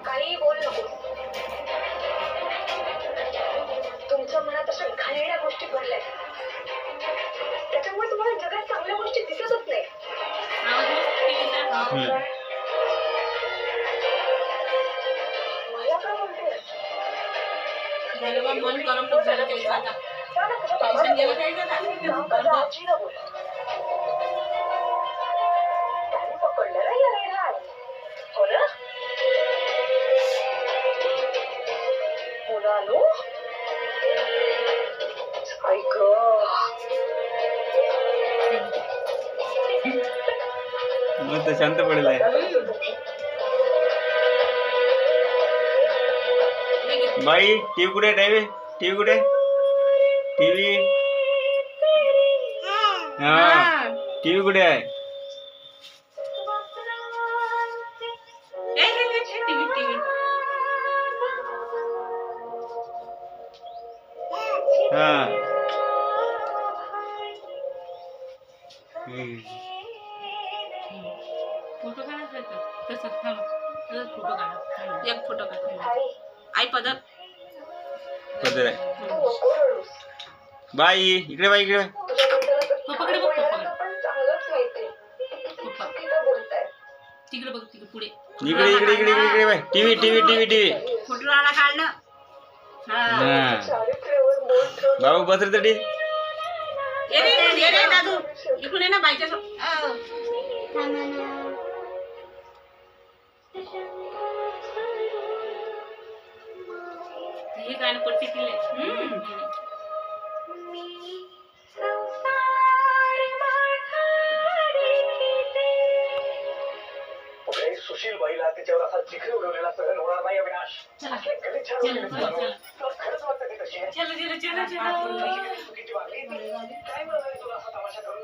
काही बोल नको. तुमच्या मनात अशा घाणेरड्या गोष्टी भरल्या, त्याच्यामुळे तुम्हाला जगात चांगल्या गोष्टी दिसतच नाही. मला काय म्हणते मन करमणूक झालं त्याचं आता. टेन्शन गेलं काय का आजीला बोल. त्यांनी पकडलं ना या वेळेला. हो ना मुलानो, ऐक मग तर शांत पडेल आहे. बाई टीव्ही कुठे आहे? टीव्ही कुठे? टीव्ही हा टीव्ही कुठे आहे? हा फोटो काढायचा तसंच थांब. फोटो काढा. एक फोटो काढ. आई पदर पदर आहे. बाई इकडे, बाई इकडे. पप्पाकडे बघ. तिकडे बघ, तिकडे पुढे. इकडे इकडे इकडे इकडे बाई. TV TV TV TV. Photo आला काढणं. बाबू बस रे तडी. ये रे दादू, इकडून ये ना बाईच्या हे गाणं पट्टी केले. सुशील बाईला त्याच्यावर असा जिखरी उडवलेला सहन होणार नाही अविनाश. खरंच वाटतं ती तशी आहे. चला चुकीची वागली काय मिळाली तुला असा तमाशा करून?